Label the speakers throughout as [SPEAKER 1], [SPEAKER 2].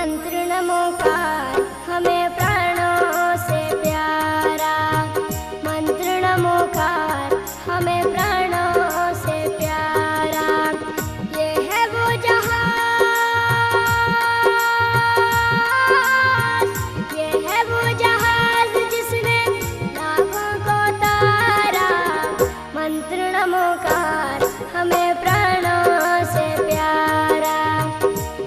[SPEAKER 1] मंत्र नमोकार हमें प्राणों से प्यारा, मंत्र नमोकार हमें प्राणों से प्यारा। ये है वो जहाज, ये है वो जहाज जिसने लाखों को तारा। मंत्र नमोकार हमें प्राणों से प्यारा,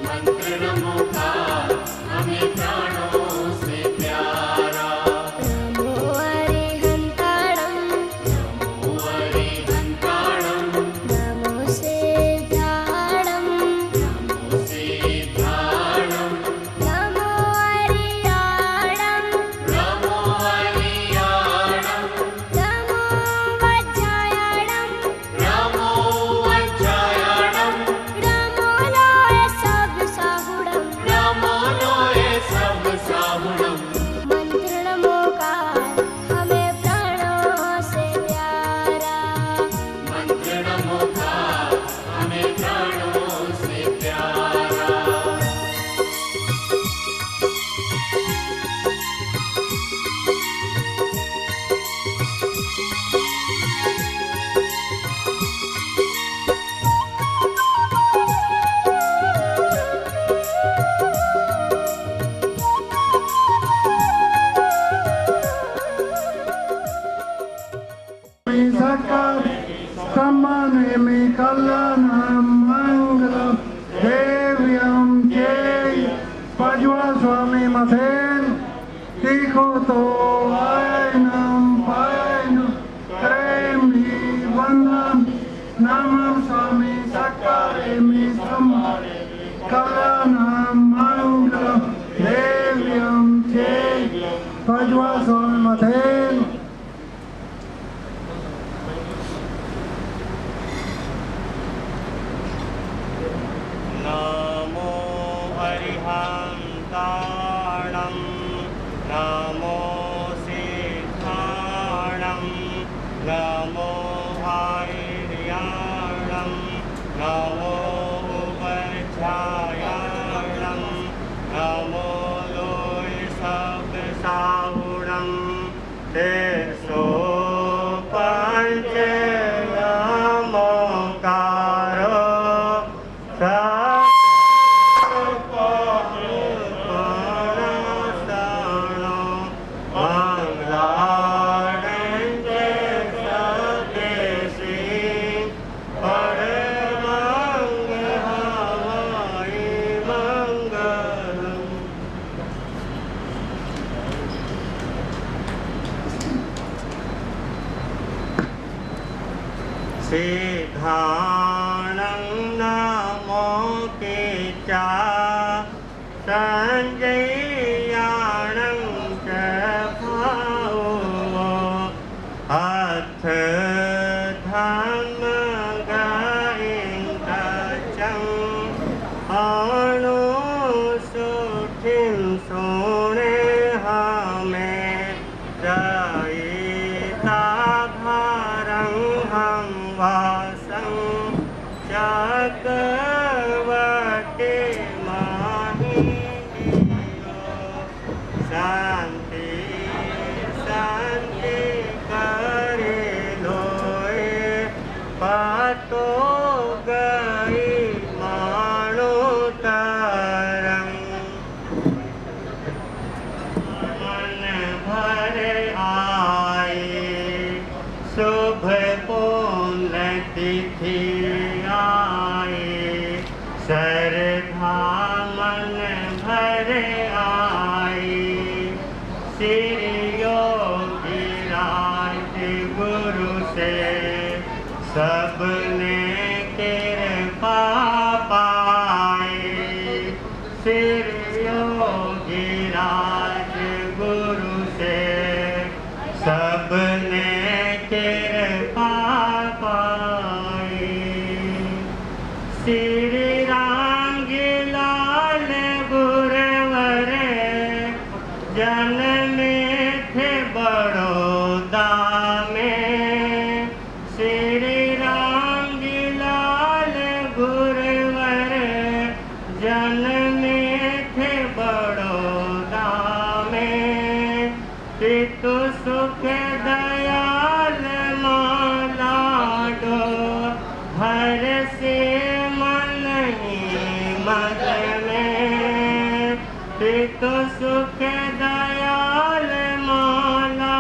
[SPEAKER 2] मंत्र नमोकार हमें प्राणों से प्यारा।
[SPEAKER 1] नमो अरिहंताणं,
[SPEAKER 2] नमो अरिहंताणं,
[SPEAKER 1] नमो सिद्धाणं,
[SPEAKER 2] नमो सिद्धाणं,
[SPEAKER 1] नमो अरियाणं,
[SPEAKER 2] नमो अरियाणं,
[SPEAKER 1] नमो वज्रायणं,
[SPEAKER 2] नमो वज्रायणं,
[SPEAKER 1] नमो लोय सब साहुणं।
[SPEAKER 2] नमो लोये सब साहुणं।
[SPEAKER 1] मंत्र नमोकार हमें प्राणों से प्यारा,
[SPEAKER 2] मंत्र नमोकार हमें प्राणों से प्यारा।
[SPEAKER 3] Samanemi kalanam mangalam devyam jay Pajwa Swami Mathen Tikhoto Ainam Painam Kremi Vandam Namam Swami Sakaremi Samare Kalanam mangalam devyam jay Pajwa Swami Mathen।
[SPEAKER 4] नमो अरिहंताणं, नमो सिद्धाणं, नमो आर्याणं, नमो वज्रायणं, नमो लोय सब साहुणं। 105 नमोकारो सिद्धाणं नमो केचा संजयाणं च भावो अथ धम्म गायिंदचं अणुसुठिं सोणे हमें रयिता भारं हम वासं चक्रवर्ती माहियो शांति शांति करे लोए पातो गई मानो तरंग। मन भरे आए शुभ पूर्ण तिथि आए, श्रद्धा मन भरे आए। श्री योगी राज गुरु से सबने कृपा पाए। श्री योगी राज गुरु से सबने कृपा पाए। श्री रांग लाल गुरवर तो सुख दयाल माला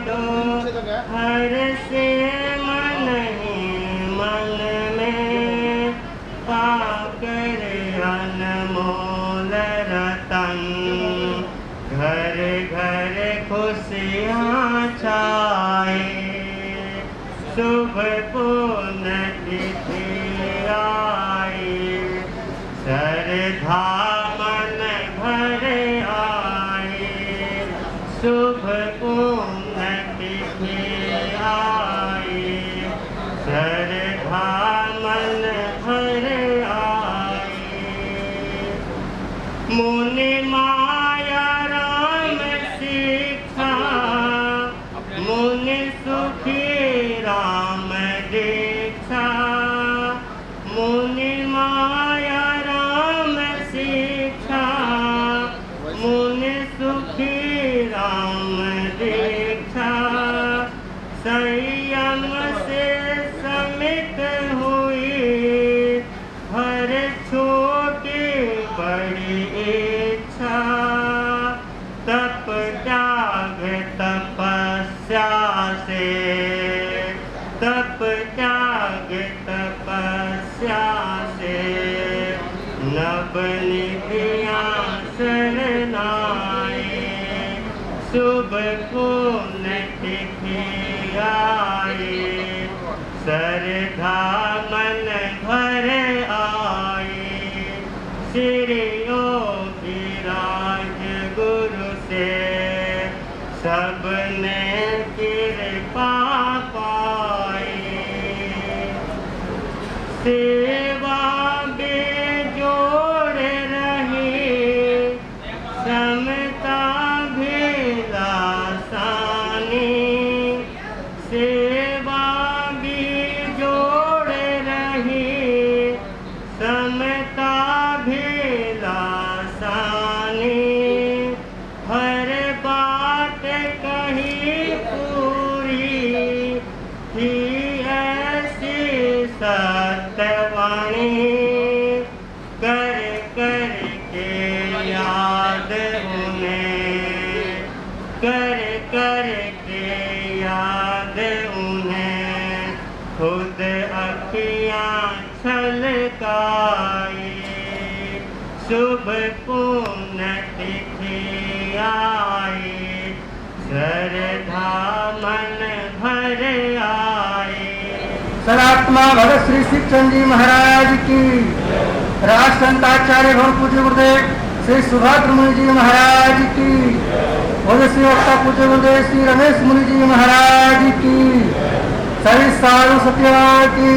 [SPEAKER 4] दो हर से मन ही मन में पाकर अनमोल रतन घर घर खुशियाँ छाए शुभ पुण्य तिथि आए श्रद्धा मन भर आए शुभ पुण्य तिथि आए श्रद्धा मन भर आए मुनि माया राम शिक्षा मुनि सुखी राम दीक्षा मुनि माया राम शिक्षा मुनि सुखी राम दीक्षा संयम से समित हुई हर छोटी बड़ी इच्छा तप त्याग तपस्या से तप त्याग तपस्या से नव निधियाँ शरणाए शुभ पुण्य तिथि आए श्रद्धा मन भर आए श्री योगी राज गुरु से सबने कृपा पाए सेवा बेजोड़ रही समता भी लासानी सेवा बेजोड़ रही समता भी लासानी हर बात कही पूरी थी ऐसी सत्यवाणी कर कर के याद उन्हें कर कर के याद उन्हें खुद अखियाँ छलकाए शुभ पुण्य तिथि आए श्रद्धा मन भर आए
[SPEAKER 5] सनात्मा भगत श्री शिवचंद जी महाराज की राष्ट्र संताचार्य भवन पूज्य गुरुदेव श्री सुभद्र मुनि जी महाराज की पूज्य श्री वक्ता पूज्य गुरुदेव श्री रमेश मुनि जी महाराज की सभी साधु सत्यों की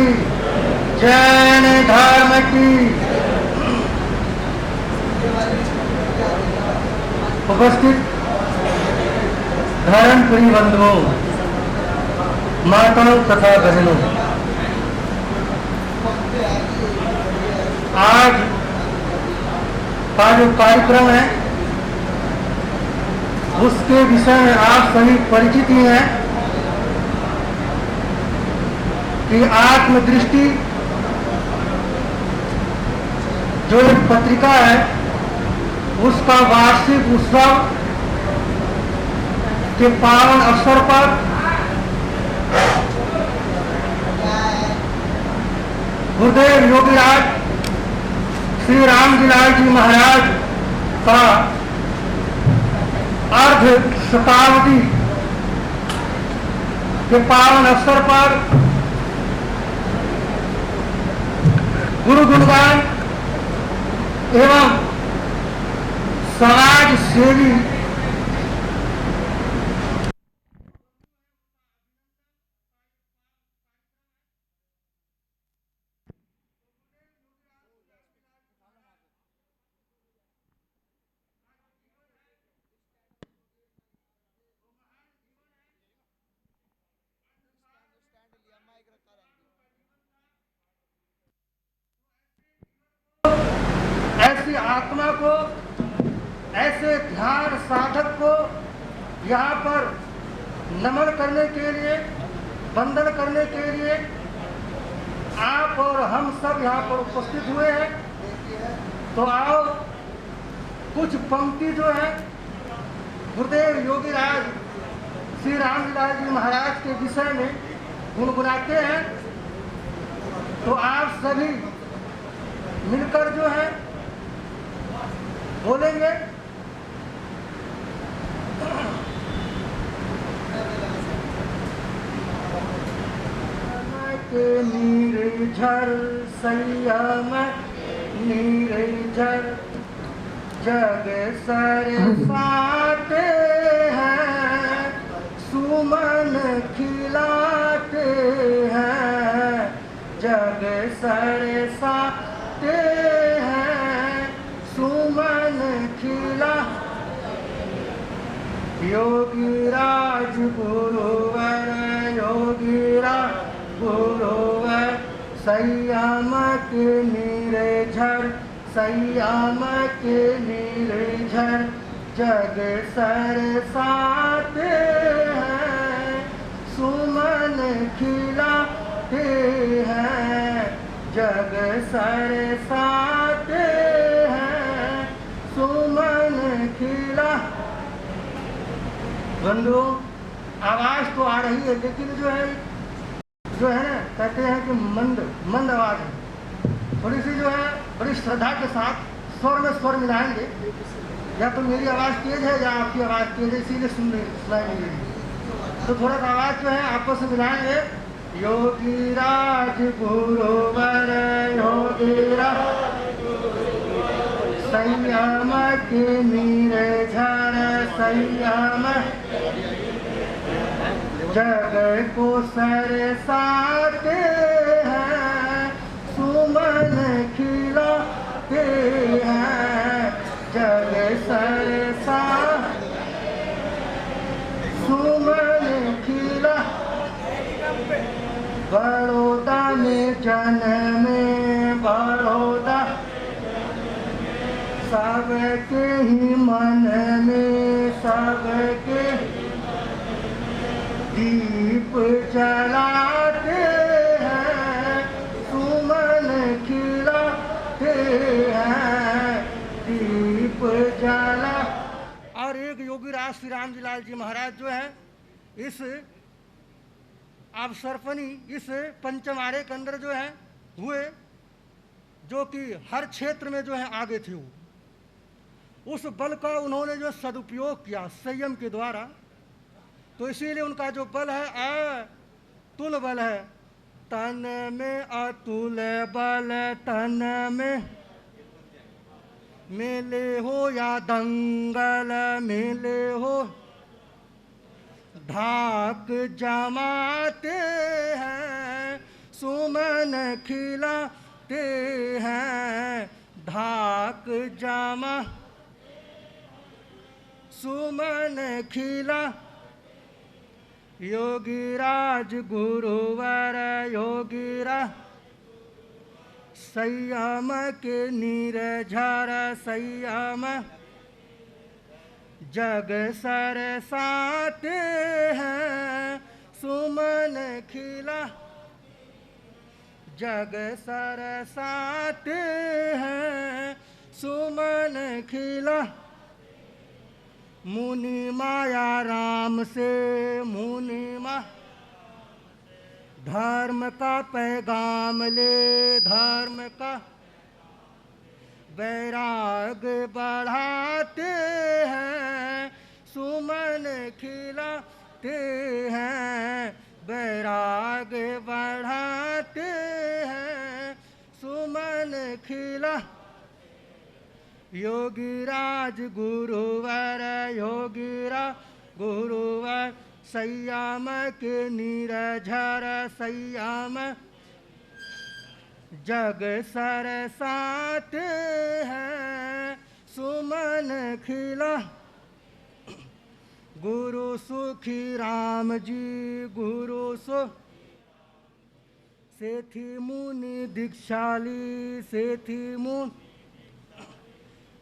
[SPEAKER 5] जैन धर्म की उपस्थित धर्मप्रिय बंधुओं माताओं तथा बहनों आज का जो कार्यक्रम है उसके विषय में आप सभी परिचित ही हैं कि आत्मदृष्टि जो एक पत्रिका है उसका वार्षिक उत्सव के पावन अवसर पर गुरुदेव योगीराज श्री रामजीलाल जी महाराज का अर्ध शताब्दी के पावन अवसर पर गुरु गुणगान एवं समाज सेवी ऐसी आत्मा को, ऐसे ध्यान साधक को यहाँ पर नमन करने के लिए, वंदन करने के लिए आप और हम सब यहाँ पर उपस्थित हुए हैं। तो आओ कुछ पंक्ति जो है गुरुदेव योगीराज श्री रामलीला जी महाराज के विषय में गुनगुनाते हैं, तो आप सभी मिलकर जो है बोलेंगे। के निर्झर संयम निर्झर जग सर साते हैं, सुमन खिलाते हैं, जग सर साते हैं, सुमन खिला। योगीराज गुरुवर योगीराज गुरुवर संयम के निर्झर संयम के निर्झर जग सर साते हैं, सुमन खिलाते हैं, जग सर साते हैं, सुमन खिला। बंधुओं, आवाज तो आ रही है, लेकिन जो है ना, कहते हैं कि मंद आवाज है। थोड़ी सी जो है बड़ी श्रद्धा के साथ स्वर में स्वर मिलाएंगे। या तो मेरी आवाज़ तेज है या आपकी आवाज़ तेज है, इसीलिए सुनाई नहीं देगी। तो थोड़ा सा आवाज़ जो है आपस में मिलाएंगे। योगीराज गुरुवर योगीराज संयम के निर्झर संयम जग को सर साते हैं, सुमन खिलाते हैं, जग सर सा सुमन खिला। बड़ौदा में जन्मे बड़ौदा सबके ही मन में सबके दीप जलाते हैं, सुमन खिलाते हैं, दीप जला। और एक योगीराज श्री रामजीलाल जी महाराज जो है इस अवसरपनी इस पंचम आरे के अंदर जो है हुए, जो कि हर क्षेत्र में जो है आगे थे। वो उस बल का उन्होंने जो सदुपयोग किया संयम के द्वारा, तो इसीलिए उनका जो बल है अतुल बल है। तन में अतुल बल तन में मेले हो या दंगल मेले हो, धाक जमाते हैं, सुमन खिलाते हैं, धाक जमा सुमन खिला। योगीराज गुरुवर योगीराज संयम के निर्झर संयम जग सर साते हैं, सुमन खिला, जग सर साते हैं, सुमन खिला। मुनि माया राम से मुनि मा धर्म का पैगाम ले, धर्म का वैराग बढ़ाते हैं, सुमन खिलाते हैं, वैराग बढ़ाते हैं, सुमन खिला। योगीराज गुरुवर योगीराज गुरुवर संयम के निर्झर संयम जग सर साते हैं, सुमन खिला। गुरु सुखी राम जी गुरु सु सेठी मुनि दीक्षाली सेठी मुनि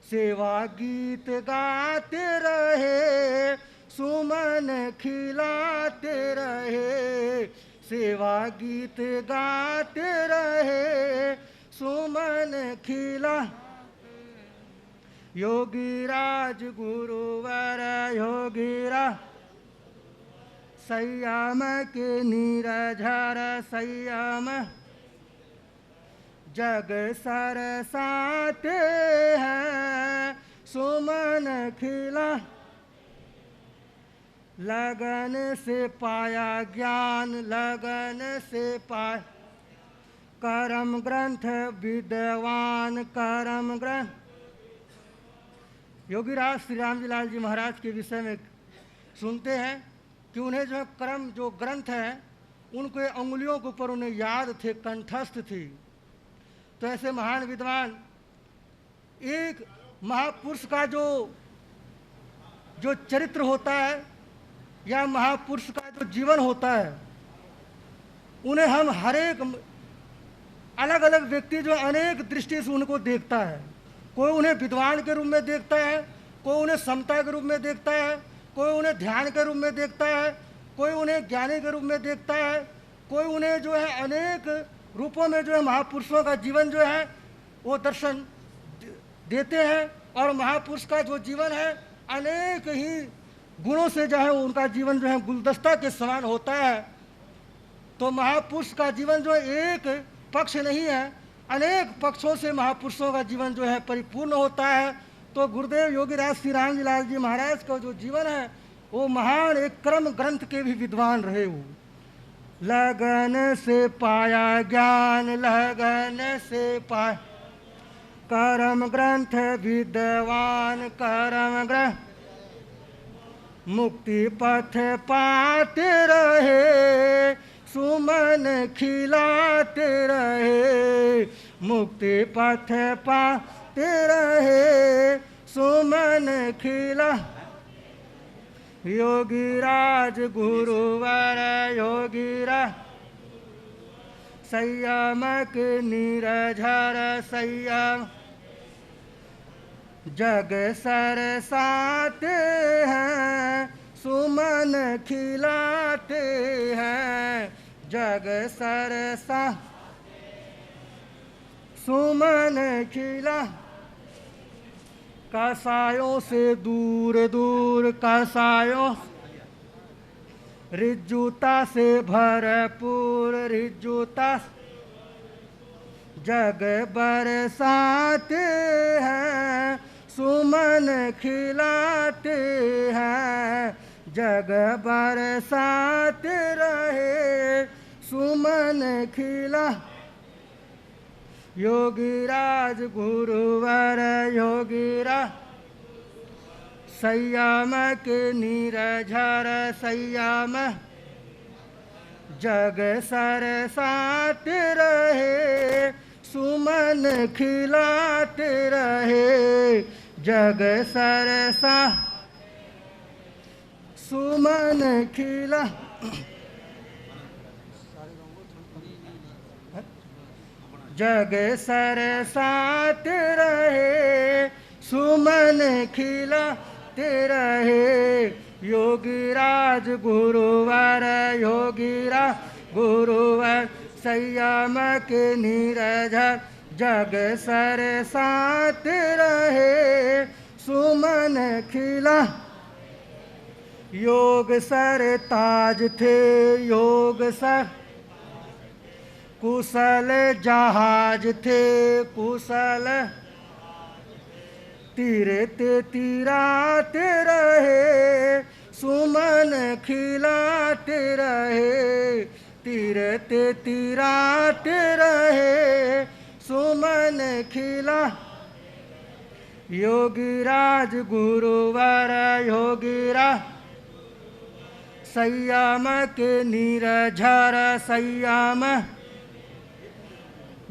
[SPEAKER 5] सेवा गीत गाते रहे, सुमन खिलाते रहे, सेवा गीत गाते रहे, सुमन खिला। योगीराज गुरुवर योगीरा संयम के नीरझर संयम जग सरसाते हैं सुमन खिला लगन से पाया ज्ञान लगन से पाया करम ग्रंथ विद्वान करम ग्रंथ। योगीराज श्री राम जी लाल जी महाराज के विषय में सुनते हैं कि उन्हें जो कर्म जो ग्रंथ है उनके अंगुलियों के ऊपर उन्हें याद थे, कंठस्थ थी। तो ऐसे महान विद्वान एक महापुरुष का जो चरित्र होता है या महापुरुष का जो जीवन होता है उन्हें हम हर एक अलग अलग व्यक्ति जो अनेक दृष्टि से उनको देखता है। कोई उन्हें विद्वान के रूप में देखता है, कोई उन्हें समता के रूप में देखता है, कोई उन्हें ध्यान के रूप में देखता है, कोई उन्हें ज्ञानी के रूप में देखता है, कोई उन्हें जो है अनेक रूपों में जो है महापुरुषों का जीवन जो है वो दर्शन देते हैं। और महापुरुष का जो जीवन है अनेक ही गुणों से जो है उनका जीवन जो है गुलदस्ता के समान होता है। तो महापुरुष का जीवन जो एक पक्ष नहीं है, अनेक पक्षों से महापुरुषों का जीवन जो है परिपूर्ण होता है। तो गुरुदेव योगीराज श्री राम जी लाल जी महाराज का जो जीवन है वो महान एक कर्म ग्रंथ के भी विद्वान रहे। वो लगन से पाया ज्ञान लगन से पाया कर्म ग्रंथ विद्वान करम ग्रंथ मुक्ति पथ पाते रहे सुमन खिलाते रहे मुक्ति पथ पाते रहे सुमन खिला योगीराज गुरुवर योगीरा संयम के नीरझर संयम जग सरसाते हैं सुमन खिलाते हैं जग सरसा सुमन खिला कसायों से दूर दूर कसायों रिज्जुता से भरपूर रिज्जुता जग बरसाते हैं सुमन खिलाते हैं जग बरसाते रहे सुमन खिला योगीराज गुरुवर योगीरा संयम के नीरझर संयम जग सरसाते रहे सुमन खिलाते रहे जग सरसा सुमन खिला जग सरसाते रहे सुमन खिलाते रहे योगीराज गुरुवर योगीरा गुरुवर संयम के नीरझर जग सरसाते रहे सुमन खिला योग सर ताज थे योग सर कुशल जहाज थे कुशल तीरते तीराते रहे सुमन खिलाते रहे तीरते तीराते रहे सुमन खिला योगीराज गुरुवर योगीरा संयम के नीरझर संयम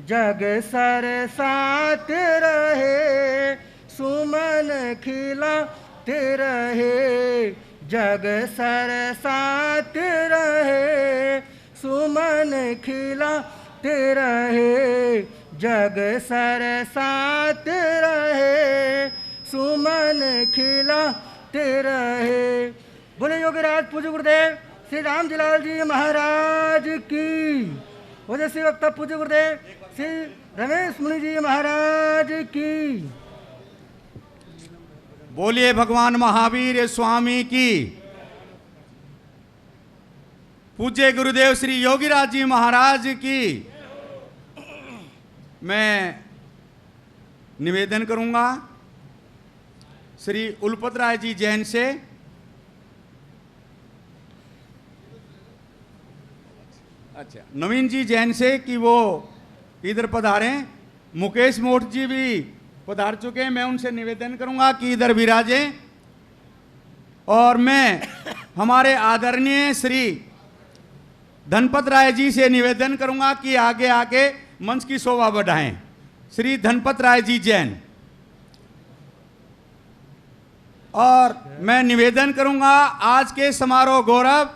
[SPEAKER 5] जग सरसाते रहे सुमन खिलाते रहे जग सरसाते रहे सुमन खिलाते रहे जग सरसाते रहे सुमन खिलाते रहे। बोले योगीराज पूज्य गुरुदेव श्री राम जी लाल जी महाराज की। बोले श्री वक्ता पूज्य गुरुदेव श्री रमेश मुनि जी महाराज की।
[SPEAKER 6] बोलिए भगवान महावीर स्वामी की। पूज्य गुरुदेव श्री योगीराज जी महाराज की। मैं निवेदन करूंगा श्री उलपत राय जी जैन से। अच्छा, नवीन जी जैन से कि वो इधर पधारें। मुकेश मोठ जी भी पधार चुके हैं, मैं उनसे निवेदन करूंगा कि इधर विराजें। और मैं हमारे आदरणीय श्री धनपत राय जी से निवेदन करूंगा कि आगे आके मंच की शोभा बढ़ाएं। श्री धनपत राय जी जैन। और मैं निवेदन करूंगा आज के समारोह गौरव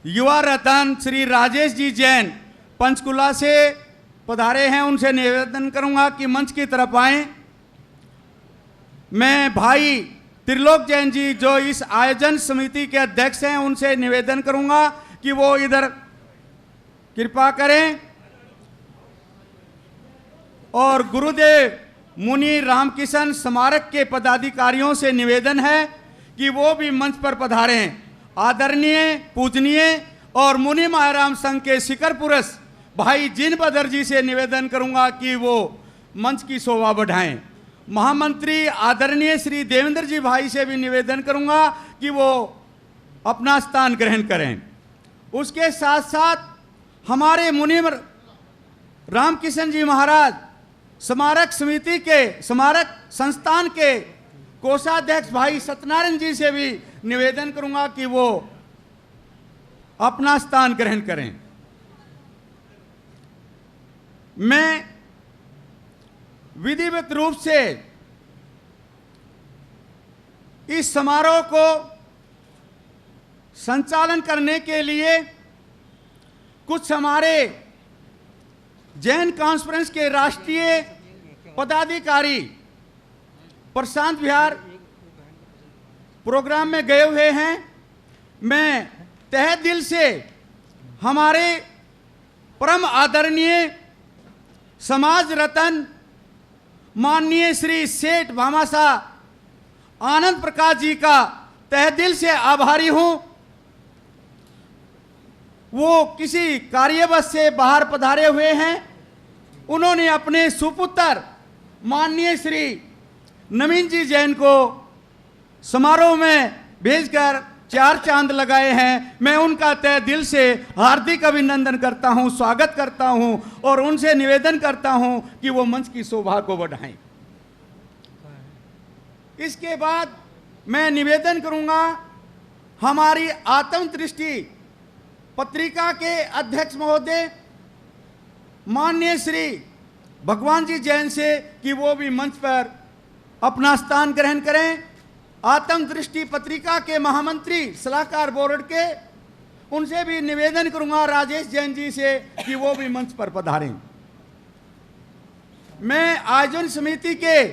[SPEAKER 6] युवा रतन श्री राजेश जी जैन पंचकुला से पधारे हैं, उनसे निवेदन करूंगा कि मंच की तरफ आएं। मैं भाई त्रिलोक जैन जी जो इस आयोजन समिति के अध्यक्ष हैं, उनसे निवेदन करूंगा कि वो इधर कृपा करें। और गुरुदेव मुनि रामकिशन स्मारक के पदाधिकारियों से निवेदन है कि वो भी मंच पर पधारें। आदरणीय पूजनीय और मुनि महाराम संघ के शिखर पुरुष भाई जिन बदर जी से निवेदन करूंगा कि वो मंच की शोभा बढ़ाएं। महामंत्री आदरणीय श्री देवेंद्र जी भाई से भी निवेदन करूंगा कि वो अपना स्थान ग्रहण करें। उसके साथ साथ हमारे मुनि रामकिशन जी महाराज स्मारक समिति के स्मारक संस्थान के कोषाध्यक्ष भाई सत्यनारायण जी से भी निवेदन करूंगा कि वो अपना स्थान ग्रहण करें। मैं विधिवत रूप से इस समारोह को संचालन करने के लिए कुछ हमारे जैन कॉन्फ्रेंस के राष्ट्रीय पदाधिकारी प्रशांत विहार प्रोग्राम में गए हुए हैं। मैं तहे दिल से हमारे परम आदरणीय समाज रत्न माननीय श्री सेठ भामाशाह आनंद प्रकाश जी का तहे दिल से आभारी हूं। वो किसी कार्यवश से बाहर पधारे हुए हैं। उन्होंने अपने सुपुत्र माननीय श्री नवीन जी जैन को समारोह में भेजकर 4 चांद लगाए हैं। मैं उनका तहे दिल से हार्दिक अभिनंदन करता हूं, स्वागत करता हूं और उनसे निवेदन करता हूं कि वो मंच की शोभा को बढ़ाएं। इसके बाद मैं निवेदन करूंगा हमारी आत्म दृष्टि पत्रिका के अध्यक्ष महोदय माननीय श्री भगवान जी जैन से कि वो भी मंच पर अपना स्थान ग्रहण करें। आत्म दृष्टि पत्रिका के महामंत्री सलाहकार बोर्ड के उनसे भी निवेदन करूंगा राजेश जैन जी से कि वो भी मंच पर पधारें। मैं आयोजन समिति के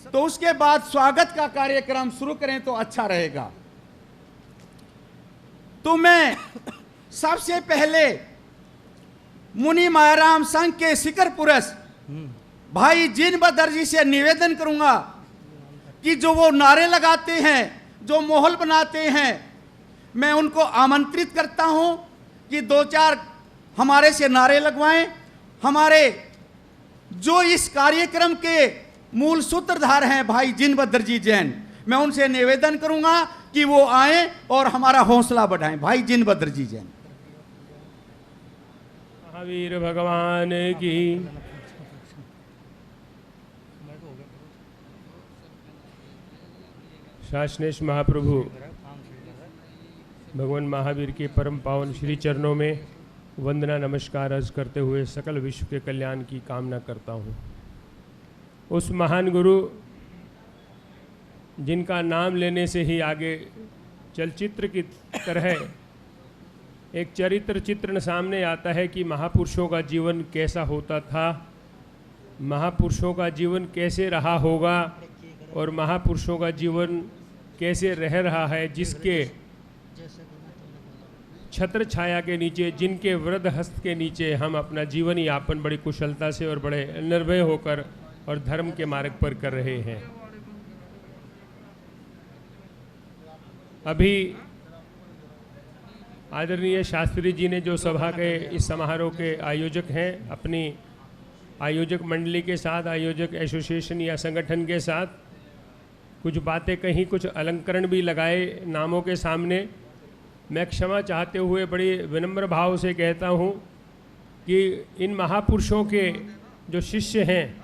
[SPEAKER 6] तो उसके बाद स्वागत का कार्यक्रम शुरू करें तो अच्छा रहेगा। तो मैं सबसे पहले मुनि महाराम संघ के शिखर पुरुष भाई जिन बदर जी से निवेदन करूंगा कि जो वो नारे लगाते हैं, जो माहौल बनाते हैं, मैं उनको आमंत्रित करता हूं कि 2-4 हमारे से नारे लगवाएं। हमारे जो इस कार्यक्रम के मूल सूत्रधार हैं भाई जिन बदर जी जैन, मैं उनसे निवेदन करूंगा कि वो आएं और हमारा हौसला बढ़ाएं। भाई जिन बदर जी जैन।
[SPEAKER 7] महावीर भगवान की। शासनेश महाप्रभु भगवान महावीर के परम पावन श्री चरणों में वंदना नमस्कार अर्ज करते हुए सकल विश्व के कल्याण की कामना करता हूँ। उस महान गुरु जिनका नाम लेने से ही आगे चलचित्र की तरह एक चरित्र चित्रण सामने आता है कि महापुरुषों का जीवन कैसा होता था, महापुरुषों का जीवन कैसे रहा होगा और महापुरुषों का जीवन कैसे रह रहा है, जिसके छत्र छाया के नीचे, जिनके वृद्ध हस्त के नीचे हम अपना जीवन यापन बड़ी कुशलता से और बड़े निर्भय होकर और धर्म के मार्ग पर कर रहे हैं। अभी आदरणीय शास्त्री जी ने जो सभा के इस समारोह के आयोजक हैं, अपनी आयोजक मंडली के साथ, आयोजक एसोसिएशन या संगठन के साथ कुछ बातें कहीं, कुछ अलंकरण भी लगाए नामों के सामने। मैं क्षमा चाहते हुए बड़ी विनम्र भाव से कहता हूँ कि इन महापुरुषों के जो शिष्य हैं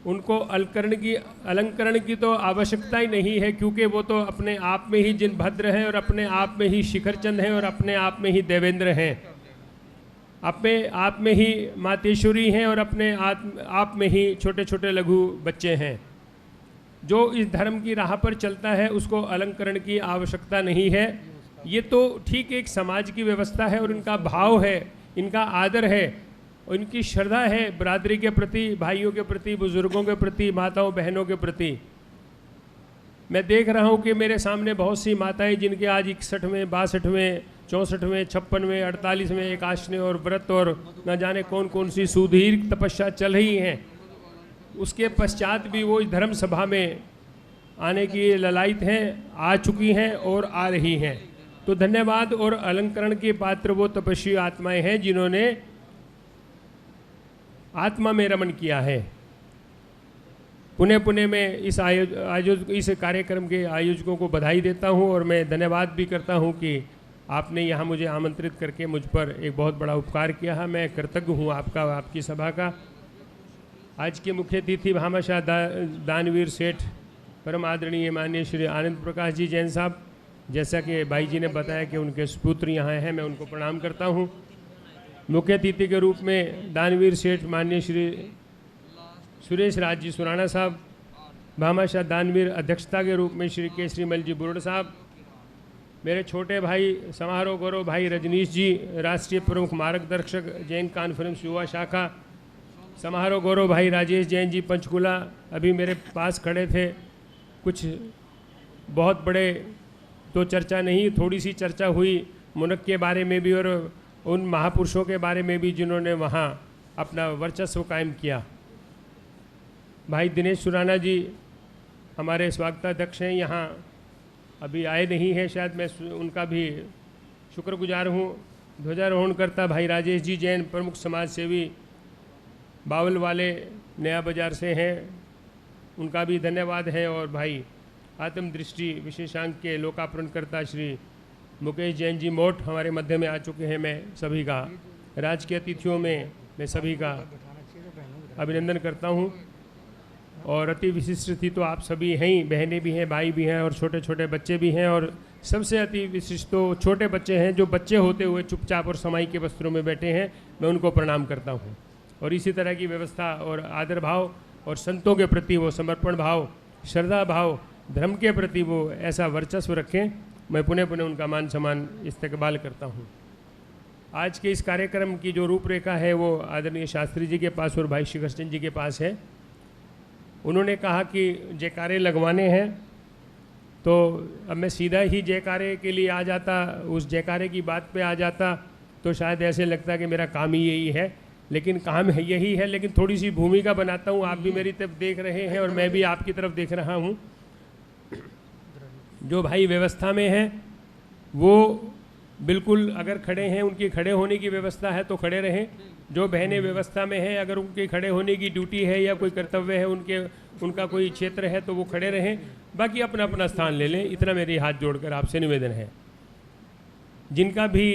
[SPEAKER 7] उनको अलंकरण की तो आवश्यकता ही नहीं है, क्योंकि वो तो अपने आप में ही जिनभद्र हैं और अपने आप में ही शिखरचंद हैं और अपने आप में ही देवेंद्र हैं, अपने आप में ही मातेश्वरी हैं और अपने आप में ही छोटे छोटे लघु बच्चे हैं। जो इस धर्म की राह पर चलता है उसको अलंकरण की आवश्यकता नहीं है। ये तो ठीक एक समाज की व्यवस्था है और इनका भाव है, इनका आदर है और इनकी श्रद्धा है बरादरी के प्रति, भाइयों के प्रति, बुजुर्गों के प्रति, माताओं बहनों के प्रति। मैं देख रहा हूँ कि मेरे सामने बहुत सी माताएं जिनके आज 61वें, 62वें, 64वें, 56वें, 48वें एकादशी और व्रत और न जाने कौन कौन सी सुदीर्घ तपस्या चल रही हैं, उसके पश्चात भी वो इस धर्म सभा में आने की ललायत हैं, आ चुकी हैं और आ रही हैं। तो धन्यवाद। और अलंकरण के पात्र वो तपस्वी आत्माएं हैं जिन्होंने आत्मा में रमण किया है। पुणे पुणे में इस इस कार्यक्रम के आयोजकों को बधाई देता हूं और मैं धन्यवाद भी करता हूं कि आपने यहां मुझे आमंत्रित करके मुझ पर एक बहुत बड़ा उपकार किया है। मैं कृतज्ञ हूं आपका, आपकी सभा का। आज के मुख्य अतिथि भामाशाह दानवीर सेठ परम आदरणीय माननीय श्री आनंद प्रकाश जी जैन साहब, जैसा कि भाई जी ने बताया कि उनके सुपुत्र यहाँ हैं, मैं उनको प्रणाम करता हूँ। मुख्य अतिथि के रूप में दानवीर सेठ माननीय श्री सुरेश राज जी सुराना साहब, भामाशाह दानवीर अध्यक्षता के रूप में श्री केसरीमल जी बुरड़ साहब, मेरे छोटे भाई समारोह गौरव भाई रजनीश जी, राष्ट्रीय प्रमुख मार्गदर्शक जैन कॉन्फ्रेंस युवा शाखा, समारोह गौरव भाई राजेश जैन जी पंचकुला अभी मेरे पास खड़े थे। कुछ बहुत बड़े तो चर्चा नहीं, थोड़ी सी चर्चा हुई मुनक के बारे में भी और उन महापुरुषों के बारे में भी जिन्होंने वहाँ अपना वर्चस्व कायम किया। भाई दिनेश सुराना जी हमारे स्वागताध्यक्ष हैं, यहाँ अभी आए नहीं हैं, शायद मैं उनका भी शुक्रगुजार हूँ। ध्वजारोहण करता भाई राजेश जी जैन प्रमुख समाज सेवी बावल वाले नया बाजार से हैं, उनका भी धन्यवाद है। और भाई आत्मदृष्टि विशेषांक के लोकार्पणकर्ता श्री मुकेश जैन जी मोट हमारे मध्य में आ चुके हैं। मैं सभी का, राजकीय अतिथियों में मैं सभी का अभिनंदन करता हूं। और अति विशिष्ट अतिथि तो आप सभी हैं ही, बहनें भी हैं, भाई भी हैं और छोटे छोटे बच्चे भी हैं। और सबसे अति विशिष्ट तो छोटे बच्चे हैं, जो बच्चे होते हुए चुपचाप और समाई के वस्त्रों में बैठे हैं, मैं उनको प्रणाम करता हूँ। और इसी तरह की व्यवस्था और आदर भाव और संतों के प्रति वो समर्पण भाव, श्रद्धा भाव, धर्म के प्रति वो ऐसा वर्चस्व रखें, मैं पुनः पुनः उनका मान सम्मान इस्तकबाल करता हूँ। आज के इस कार्यक्रम की जो रूपरेखा है वो आदरणीय शास्त्री जी के पास और भाई शिखरचंद जी के पास है। उन्होंने कहा कि जयकारे लगवाने हैं, तो अब मैं सीधा ही जयकारे के लिए आ जाता, उस जयकारे की बात पे आ जाता तो शायद ऐसे लगता कि मेरा काम ही यही है, लेकिन काम है यही है, लेकिन थोड़ी सी भूमिका बनाता हूँ। आप भी मेरी तरफ देख रहे हैं और मैं भी आपकी तरफ देख रहा हूँ। जो भाई व्यवस्था में हैं वो बिल्कुल अगर खड़े हैं, उनकी खड़े होने की व्यवस्था है तो खड़े रहें। जो बहनें व्यवस्था में हैं, अगर उनके खड़े होने की ड्यूटी है या कोई कर्तव्य है, उनका कोई क्षेत्र है तो वो खड़े रहें, बाकी अपना अपना स्थान ले लें। इतना मेरे हाथ जोड़कर आपसे निवेदन है। जिनका भी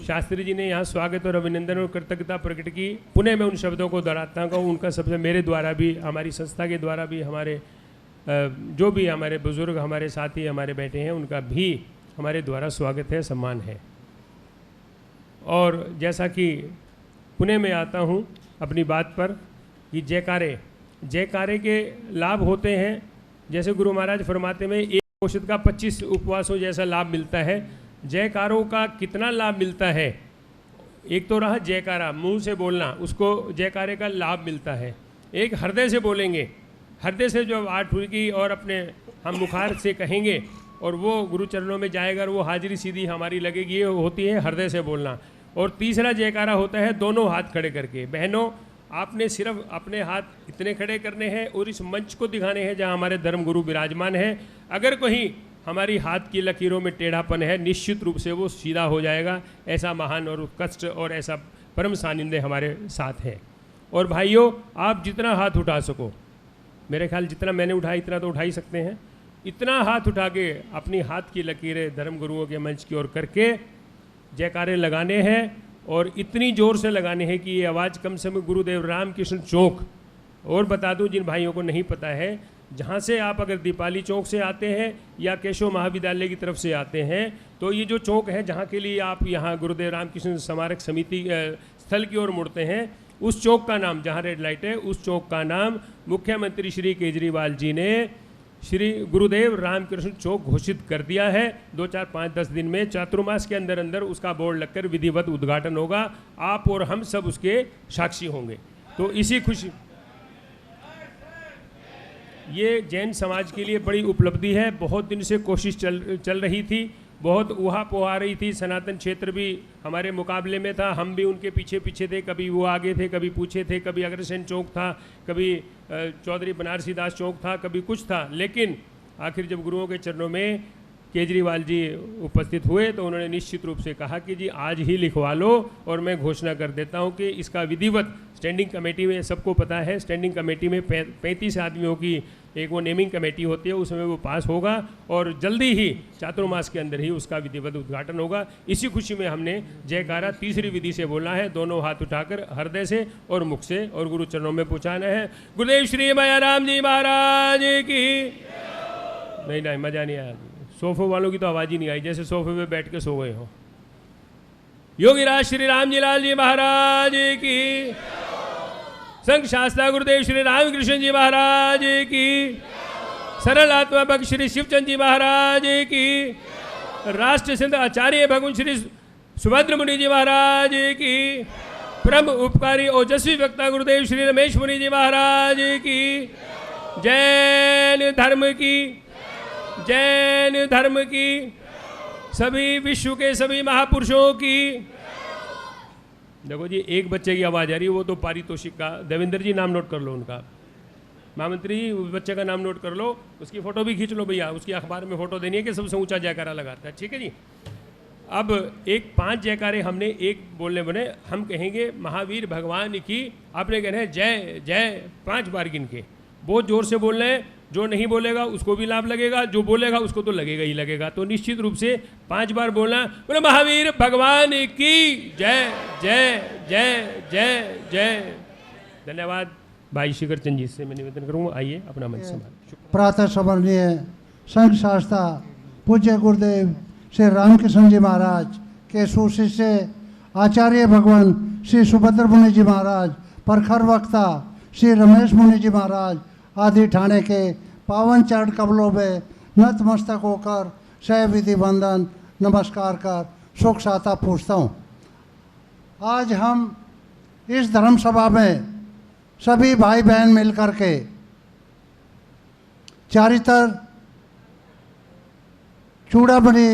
[SPEAKER 7] शास्त्री जी ने यहाँ स्वागत और अभिनंदन और कृतज्ञता प्रकट की, पुनः मैं उन शब्दों को दोहराता हूँ। उनका सबसे मेरे द्वारा भी, हमारी संस्था के द्वारा भी, हमारे जो भी हमारे बुजुर्ग, हमारे साथी, हमारे बेटे हैं, उनका भी हमारे द्वारा स्वागत है, सम्मान है। और जैसा कि पुणे में आता हूँ अपनी बात पर कि जयकारे के लाभ होते हैं। जैसे गुरु महाराज फरमाते में एक औषध का 25 उपवासों जैसा लाभ मिलता है। जयकारों का कितना लाभ मिलता है? एक तो रहा जयकारा, मुंह से बोलना, उसको जयकारे का लाभ मिलता है। एक हृदय से बोलेंगे, हृदय से जो आठ हुई और अपने हम मुखार से कहेंगे और वो गुरु चरणों में जाएगा और वो हाजिरी सीधी हमारी लगेगी, ये होती है हृदय से बोलना। और तीसरा जयकारा होता है दोनों हाथ खड़े करके। बहनों, आपने सिर्फ अपने हाथ इतने खड़े करने हैं और इस मंच को दिखाने हैं जहाँ हमारे धर्म गुरु विराजमान हैं। अगर कोई हमारी हाथ की लकीरों में टेढ़ापन है, निश्चित रूप से वो सीधा हो जाएगा। ऐसा महान और कष्ट और ऐसा परम सानिध्य हमारे साथ है। और भाइयों, आप जितना हाथ उठा सको, मेरे ख्याल जितना मैंने उठाया इतना तो उठा ही सकते हैं, इतना हाथ उठा के अपनी हाथ की लकीरें धर्म गुरुओं के मंच की ओर करके जयकारे लगाने हैं। और इतनी ज़ोर से लगाने हैं कि ये आवाज़ कम से कम गुरुदेव रामकृष्ण चौक, और बता दूं जिन भाइयों को नहीं पता है, जहाँ से आप अगर दीपाली चौक से आते हैं या केशव महाविद्यालय की तरफ से आते हैं, तो ये जो चौक है जहाँ के लिए आप यहाँ गुरुदेव रामकृष्ण स्मारक समिति स्थल की ओर मुड़ते हैं, उस चौक का नाम, जहाँ रेड लाइट है, उस चौक का नाम मुख्यमंत्री श्री केजरीवाल जी ने श्री गुरुदेव रामकृष्ण चौक घोषित कर दिया है। 2, 4, 5, 10 दिन में चातुर्मास के अंदर अंदर उसका बोर्ड लगकर विधिवत उद्घाटन होगा। आप और हम सब उसके साक्षी होंगे। तो इसी खुशी, ये जैन समाज के लिए बड़ी उपलब्धि है। बहुत दिन से कोशिश चल रही थी, बहुत उहा पोहा रही थी। सनातन क्षेत्र भी हमारे मुकाबले में था, हम भी उनके पीछे पीछे थे। कभी वो आगे थे, कभी पूछे थे, कभी अग्रसेन चौक था, कभी चौधरी बनारसी दास चौक था, कभी कुछ था। लेकिन आखिर जब गुरुओं के चरणों में केजरीवाल जी उपस्थित हुए तो उन्होंने निश्चित रूप से कहा कि जी आज ही लिखवा लो। और मैं घोषणा कर देता हूं कि इसका विधिवत स्टैंडिंग कमेटी में, सबको पता है, स्टैंडिंग कमेटी में 35 आदमियों की एक वो नेमिंग कमेटी होती है, उसमें वो पास होगा और जल्दी ही चातुर्मास के अंदर ही उसका विधिवत उद्घाटन होगा। इसी खुशी में हमने जयकारा तीसरी विधि से बोलना है, दोनों हाथ उठाकर हृदय से और मुख से, और गुरु चरणों में पहुँचाना है। गुरुदेव श्री माया राम जी महाराज की। नहीं, मज़ा नहीं आया। सोफे वालों की तो आवाज़ ही नहीं आई, जैसे सोफे पे बैठ के सो गए हो। योगीराज श्री राम जी लाल जी महाराज की। संघ शास्त्रा गुरुदेव श्री रामकृष्ण जी महाराज की। सरल आत्मा भक्त श्री शिवचंद जी महाराज की। राष्ट्र सिंध आचार्य भगवान श्री सुभद्र मुनि जी महाराज की। परम उपकारी ओजस्वी वक्ता गुरुदेव श्री रमेश मुनि जी महाराज की। जैन धर्म की, जैन धर्म की, सभी विश्व के सभी महापुरुषों की। देखो जी, एक बच्चे की आवाज़ आ रही है, वो तो पारितोषिक का। देवेंद्र जी नाम नोट कर लो उनका। महामंत्री, उस बच्चे का नाम नोट कर लो, उसकी फ़ोटो भी खींच लो भैया, उसकी अखबार में फ़ोटो देनी है कि सबसे ऊंचा जयकारा लगाता है। ठीक है जी। अब एक 5 जयकारे हमने एक बोलने बने। हम कहेंगे महावीर भगवान की, आपने कहना है जय जय 5 बार गिन के। बहुत ज़ोर से बोलना है, जो नहीं बोलेगा उसको भी लाभ लगेगा, जो बोलेगा उसको तो लगेगा ही लगेगा। तो निश्चित रूप से 5 बार बोलना। बोले महावीर भगवान की जय जय जय जय जय। धन्यवाद। भाई शिखर चंद जी से मैं निवेदन करूँगा, आइए अपना मंच संभालिए।
[SPEAKER 3] प्रातः स्मरणीय संघ शास्त्रा पूज्य गुरुदेव श्री रामकृष्ण जी महाराज के सुशिष्य आचार्य भगवान श्री सुभद्र मुनि जी महाराज, प्रखर वक्ता श्री रमेश मुनि जी महाराज आदि ठाणे के पावन चरण कमलों में नतमस्तक होकर शय विधि वंदन नमस्कार कर सुख साता पूछता हूँ। आज हम इस धर्म सभा में सभी भाई बहन मिलकर के चारितर चूड़ामणि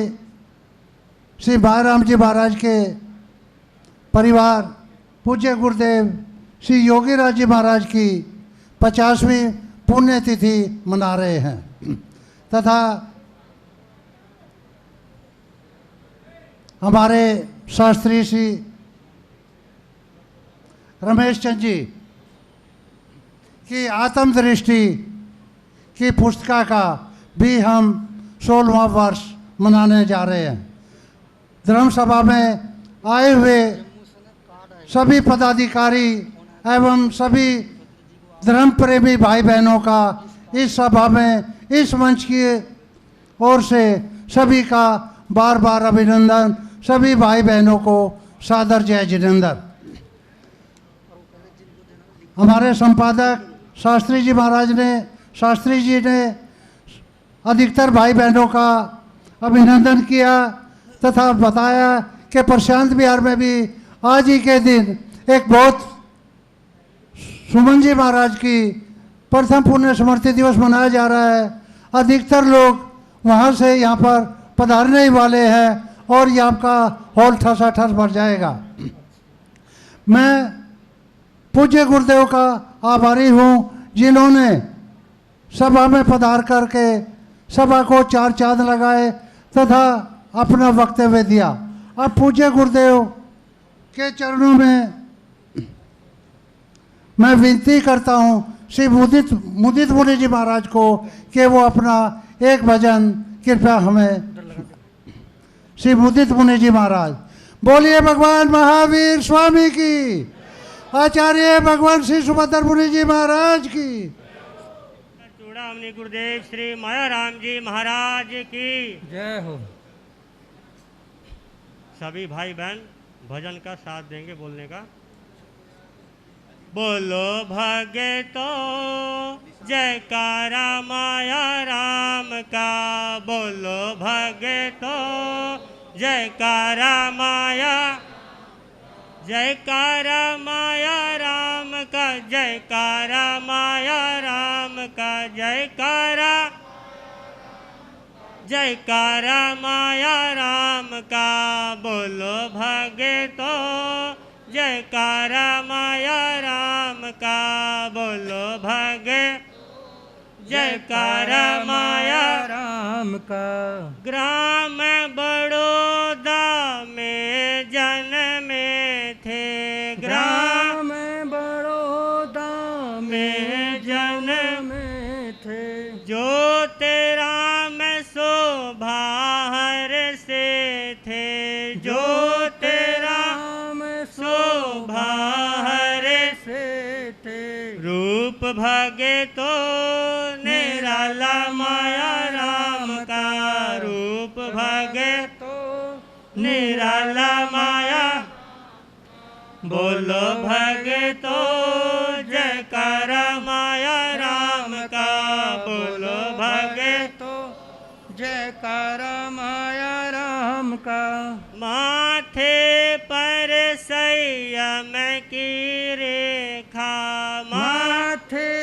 [SPEAKER 3] श्री बाराम जी महाराज के परिवार पूज्य गुरुदेव श्री योगीराज जी महाराज की 50वीं पुण्यतिथि मना रहे हैं तथा हमारे शास्त्री श्री रमेश चंद जी की आत्मदृष्टि की पुस्तिका का भी हम 16वां वर्ष मनाने जा रहे हैं। धर्म सभा में आए हुए सभी पदाधिकारी एवं सभी धर्म प्रेमी भाई बहनों का इस सभा में, इस मंच की ओर से सभी का बार बार अभिनंदन। सभी भाई बहनों को सादर जय जिनेंद्र। हमारे संपादक शास्त्री जी ने अधिकतर भाई बहनों का अभिनंदन किया तथा बताया कि प्रशांत बिहार में भी आज ही के दिन एक बहुत सुमन जी महाराज की प्रथम पुण्य स्मृति दिवस मनाया जा रहा है। अधिकतर लोग वहाँ से यहाँ पर पधारने ही वाले हैं और ये आपका हॉल ठसाठस भर जाएगा। मैं पूज्य गुरुदेव का आभारी हूँ जिन्होंने सभा में पधार करके सभा को 4 चांद लगाए तथा अपना वक्तव्य दिया। अब पूज्य गुरुदेव के चरणों में मैं विनती करता हूँ श्री मुदित मुनि जी महाराज को कि वो अपना एक भजन कृपया हमें। श्री मुदित मुनि जी महाराज। बोलिए भगवान महावीर स्वामी की, आचार्य भगवान श्री सुभद्र मुनि जी महाराज की।
[SPEAKER 4] चूड़ामणि गुरुदेव श्री माया राम जी महाराज की
[SPEAKER 5] जय हो।
[SPEAKER 4] सभी भाई बहन भजन का साथ देंगे बोलने का। बोलो भगतो जयकारा माया राम का, बोलो भगतो जयकारा माया, जयकारा माया राम का, जयकारा माया राम का, जयकारा, जयकारा माया राम का। बोलो भगतो जयकारा माया राम का, बोलो भगे जयकारा माया
[SPEAKER 5] राम का।
[SPEAKER 4] ग्राम बड़ौदा में जन्मे थे, ग्राम
[SPEAKER 5] बड़ौदा
[SPEAKER 4] में
[SPEAKER 5] में थे,
[SPEAKER 4] जो तेरा में शोभा हर से थे, जो तेरा में शोभा हर
[SPEAKER 5] से थे।
[SPEAKER 4] रूप भगे तो निराला माया राम का, रूप भगे
[SPEAKER 5] तो
[SPEAKER 4] निराला माया। बोलो भगे तो जयकारा माया राम का, बोलो भगे
[SPEAKER 5] तो जयकारा माया राम का।
[SPEAKER 4] माथे पर संयम की रेखा,
[SPEAKER 5] माथे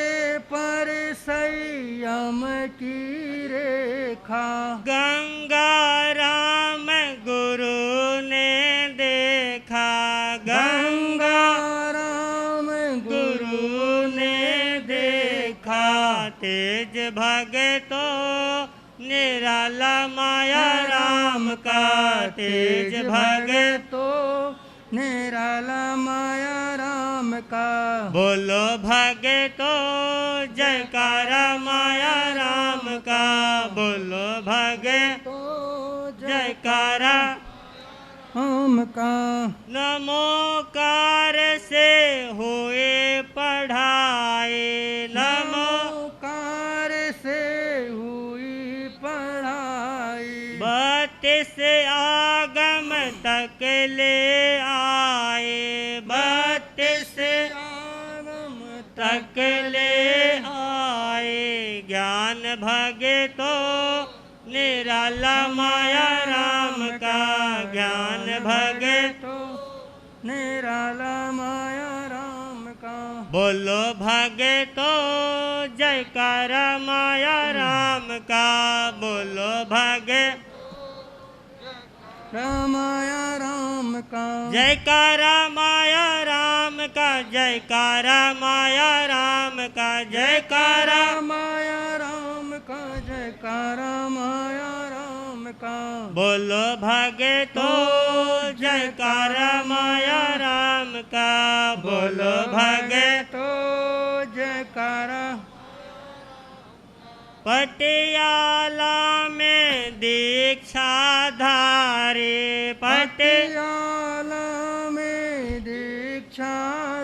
[SPEAKER 5] पर संयम की रेखा।
[SPEAKER 4] गंगा राम गुरु ने देखा, गंगा
[SPEAKER 5] राम
[SPEAKER 4] गुरु ने देखा। तेज भगतो निराला माया राम का, तेज भगतो
[SPEAKER 5] निराला माया राम का।
[SPEAKER 4] बोलो भगतो जयकारा माया राम का, बोलो भगे
[SPEAKER 5] तो
[SPEAKER 4] जयकारा
[SPEAKER 5] राम का।
[SPEAKER 4] नमोकार से हुए पढ़ाए,
[SPEAKER 5] नमोकार से हुई पढ़ाई।
[SPEAKER 4] 32 आगम तक ले आए, 32
[SPEAKER 5] आगम
[SPEAKER 4] तक ले आए। ज्ञान भगे तो निराला माया राम का, ज्ञान भगे
[SPEAKER 5] तो निराला माया राम का।
[SPEAKER 4] बोलो भगे तो जयकारा माया राम का, बोलो भगे
[SPEAKER 5] रामाया राम का।
[SPEAKER 4] जयकारा माया राम का, जयकारा माया राम का, जयकारा
[SPEAKER 5] माया राम का। जयकारा माया राम का।
[SPEAKER 4] बोलो भगे तो जयकारा माया राम का, बोलो भगे
[SPEAKER 5] तो जयकारा।
[SPEAKER 4] पटियाला में दीक्षा धारे,
[SPEAKER 5] पटियाला में दीक्षा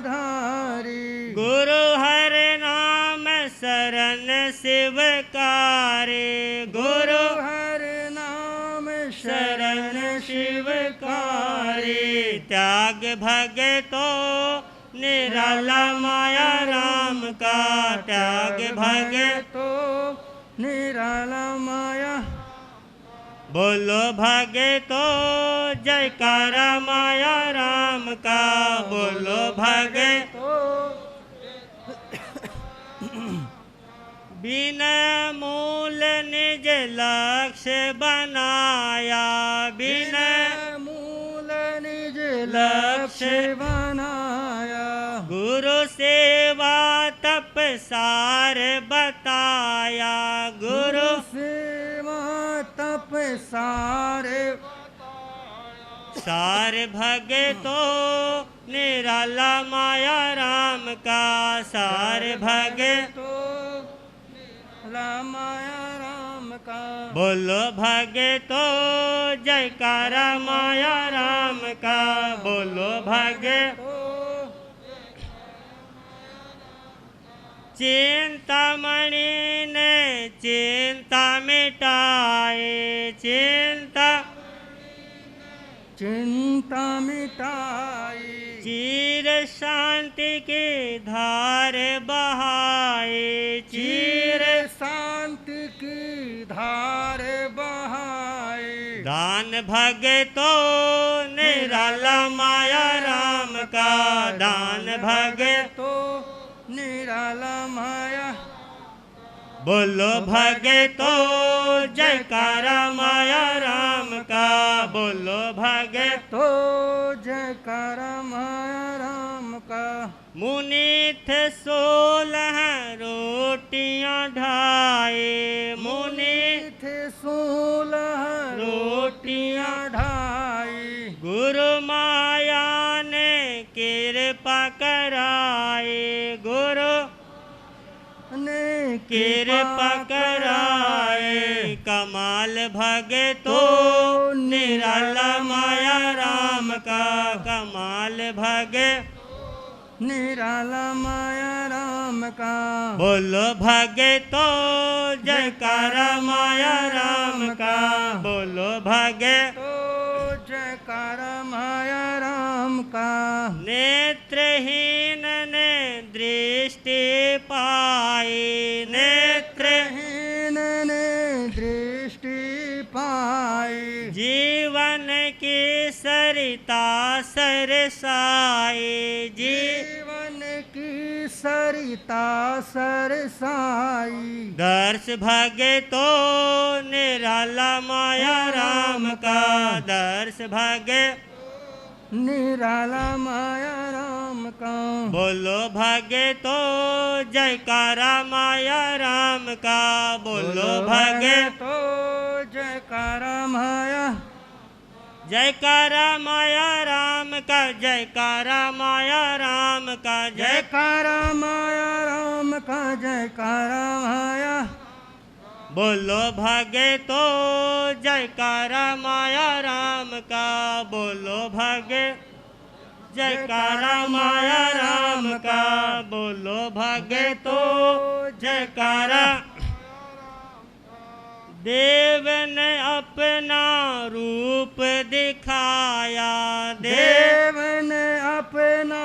[SPEAKER 5] धारी।
[SPEAKER 4] गुरु हर नाम शरण शिवकारे, गुरु
[SPEAKER 5] हर नाम
[SPEAKER 4] शरण शिवकारे। त्याग भगतो निराला माया राम का, त्याग भगतो
[SPEAKER 5] निराला माया।
[SPEAKER 4] बोलो भगतो जयकारा माया राम का, बोलो भगतो बिना मूल निज लक्ष्य बनाया, बिना
[SPEAKER 5] मूल निज
[SPEAKER 4] लक्ष्य
[SPEAKER 5] बनाया।
[SPEAKER 4] गुरु सेवा तप सार बताया, गुरु
[SPEAKER 5] से सारे
[SPEAKER 4] सार भगतो निराला माया राम का सार भगतो
[SPEAKER 5] माया राम का
[SPEAKER 4] बोलो भगतो जयकारा माया राम का बोलो भगतो चिंतामणि ने चिंता मिटाए
[SPEAKER 5] चिंता मिटाई
[SPEAKER 4] चीर शांति की धार बहाए
[SPEAKER 5] चीर शांति की धार बहाए
[SPEAKER 4] दान भगतो निराला माया राम का दान भगतो
[SPEAKER 5] निराला माया
[SPEAKER 4] बोलो भगतो जयकारा माया राम का बोलो भगतो
[SPEAKER 5] तो जयकारा माया राम का
[SPEAKER 4] मुनि थे 16 रोटियां ढाए मुनि
[SPEAKER 5] थे 16 रोटियां ढाई
[SPEAKER 4] गुरु माया ने कृपा कराए गुरु
[SPEAKER 5] ने
[SPEAKER 4] कृपा कराए कमाल भगतो निराला माया राम का कमाल भगे
[SPEAKER 5] निराला माया राम का
[SPEAKER 4] बोलो भगतो जयकारा माया राम का बोलो भगे
[SPEAKER 5] तो जयकारा माया राम का
[SPEAKER 4] नेत्रहीन ने दृष्टि पाई
[SPEAKER 5] नेत्रहीन ने दृष्टि पाई
[SPEAKER 4] जीवन की सरिता सरसाई
[SPEAKER 5] जीवन की सरिता सरसाई
[SPEAKER 4] दर्श भगतो निराला माया राम का दर्श भगे
[SPEAKER 5] निराला माया राम का
[SPEAKER 4] बोलो भगतो जयकारा माया राम का बोलो भगतो
[SPEAKER 5] तो जयकारा माया
[SPEAKER 4] जयकारा माया राम का जयकारा माया राम का
[SPEAKER 5] जयकारा माया राम का जयकारा माया
[SPEAKER 4] बोलो भगतो जयकारा माया राम का बोलो भगे जयकारा माया राम का बोलो भगतो जयकारा देव ने अपना रूप दिखाया
[SPEAKER 5] देव ने अपना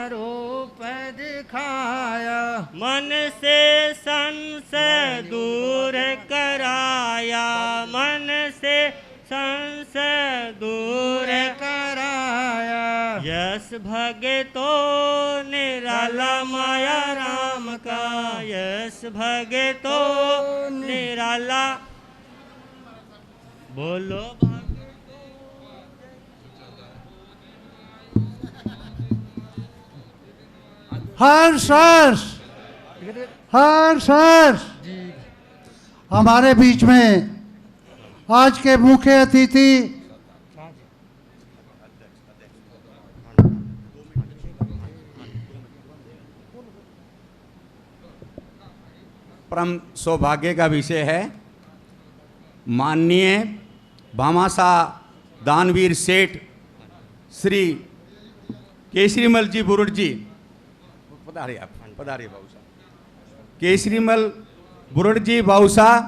[SPEAKER 5] रूप दिखाया
[SPEAKER 4] मन से संशय दूर कराया मन से संशय दूर
[SPEAKER 5] कराया
[SPEAKER 4] यश भगतो निराला माया राम का यश भगतो निराला बोलो
[SPEAKER 3] हर्ष हर्ष हर्ष हर्ष हमारे बीच में आज के मुख्य अतिथि
[SPEAKER 6] परम सौभाग्य का विषय है माननीय भामासा दानवीर सेठ श्री केसरीमल जी बुरुड़ जी पधारिए आप पधारिए बाबू साहब केसरीमल बुरुड़ जी बाबू साहब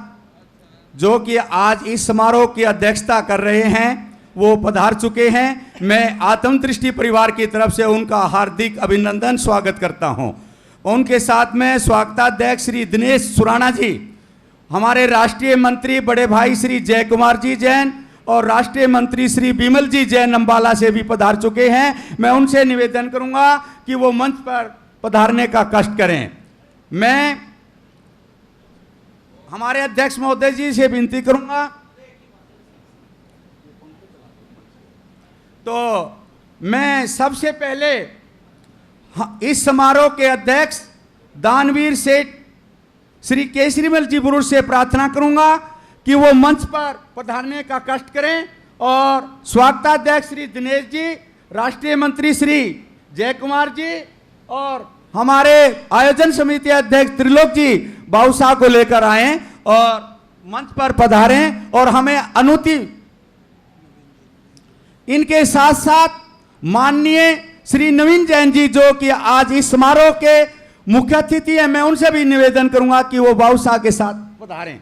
[SPEAKER 6] जो कि आज इस समारोह की अध्यक्षता कर रहे हैं वो पधार चुके हैं। मैं आत्म दृष्टि परिवार की तरफ से उनका हार्दिक अभिनंदन स्वागत करता हूं। उनके साथ में स्वागताध्यक्ष श्री दिनेश सुराणा जी, हमारे राष्ट्रीय मंत्री बड़े भाई श्री जय कुमार जी जैन और राष्ट्रीय मंत्री श्री बिमल जी जैन अम्बाला से भी पधार चुके हैं। मैं उनसे निवेदन करूंगा कि वो मंच पर पधारने का कष्ट करें। मैं हमारे अध्यक्ष महोदय जी से विनती करूंगा तो मैं सबसे पहले इस समारोह के अध्यक्ष दानवीर सेठ श्री केसरीमल जी बुरुड़ से प्रार्थना करूंगा कि वो मंच पर पधारने का कष्ट करें। और स्वागताध्यक्ष श्री दिनेश जी, राष्ट्रीय मंत्री श्री जय कुमार जी और हमारे आयोजन समिति अध्यक्ष त्रिलोक जी बाबूशाह को लेकर आए और मंच पर पधारें और हमें अनुति। इनके साथ साथ माननीय श्री नवीन जैन जी जो कि आज इस समारोह के मुख्य अतिथि हैं, मैं उनसे भी निवेदन करूंगा कि वो बाबूशाह के साथ पधारें।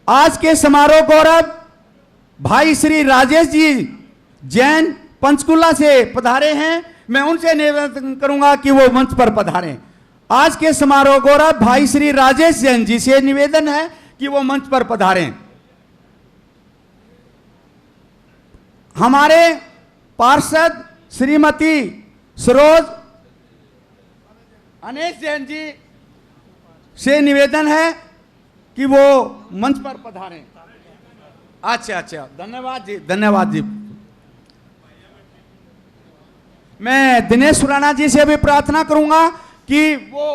[SPEAKER 6] आज के समारोह गौरव भाई श्री राजेश जी जैन पंचकुला से पधारे हैं, मैं उनसे निवेदन करूंगा कि वो मंच पर पधारें। आज के समारोह गौरव भाई श्री राजेश जैन जी से निवेदन है कि वो मंच पर पधारें। हमारे पार्षद श्रीमती सरोज अनेश जैन जी से निवेदन है कि वो मंच पर पधारें। अच्छा, धन्यवाद जी, धन्यवाद जी। मैं दिनेश सुराना जी से भी प्रार्थना करूंगा कि वो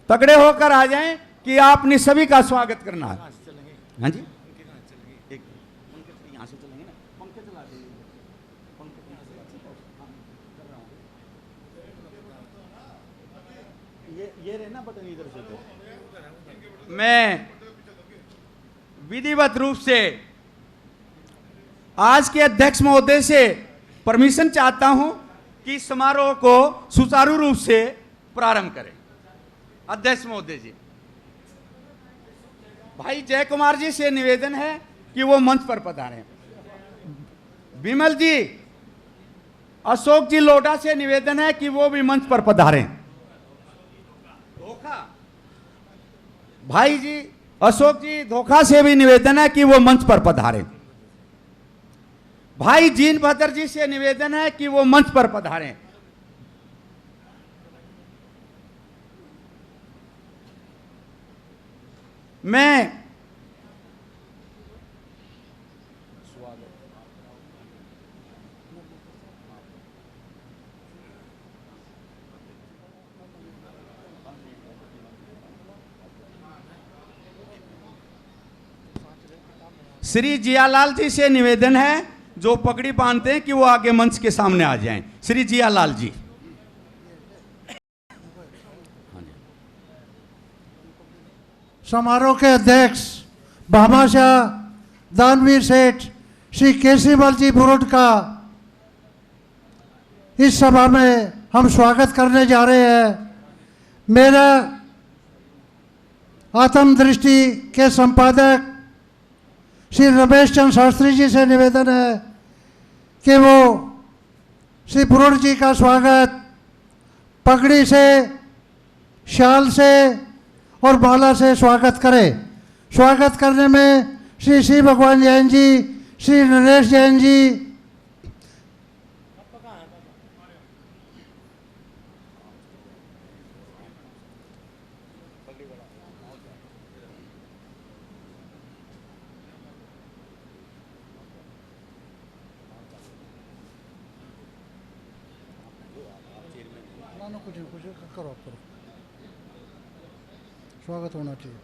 [SPEAKER 6] तगड़े होकर आ जाएं कि आपने सभी का स्वागत करना है। हाँ जी, यहाँ से चलेंगे ना, पंखे चला दीजिए। ये रहना बटन इधर से। तो मैं विधिवत रूप से आज के अध्यक्ष महोदय से परमिशन चाहता हूं कि समारोह को सुचारू रूप से प्रारंभ करें। अध्यक्ष महोदय जी, भाई जय कुमार जी से निवेदन है कि वो मंच पर पधारें। विमल जी, अशोक जी लोढ़ा से निवेदन है कि वो भी मंच पर पधारें। धोखा भाई जी, अशोक जी धोखा से भी निवेदन है कि वो मंच पर पधारें। भाई जीन भद्र जी से निवेदन है कि वो मंच पर पधारें। मैं श्री जियालाल जी से निवेदन है जो पगड़ी बांधते हैं कि वो आगे मंच के सामने आ जाएं। श्री जियालाल जी।
[SPEAKER 3] समारोह के अध्यक्ष भामाशाह दानवीर सेठ श्री केसरीलाल जी बुरुड का इस सभा में हम स्वागत करने जा रहे हैं। मेरा आत्मदृष्टि के संपादक श्री रमेश चंद्र शास्त्री जी से निवेदन है कि वो श्री बुरुड जी का स्वागत पगड़ी से, शाल से और माला से स्वागत करें। स्वागत करने में श्री श्री भगवान जैन जी, श्री नरेश जैन जी, करो स्वागत होना चाहिए।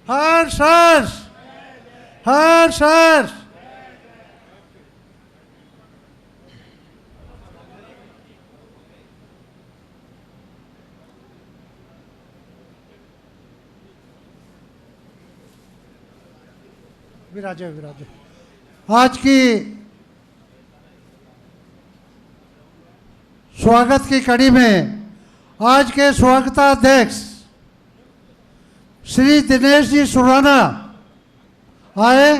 [SPEAKER 3] हर्ष हर्ष हर्ष हर्ष। विराजे विराजे। आज की स्वागत की कड़ी में आज के स्वागताध्यक्ष श्री दिनेश जी सुराना आए।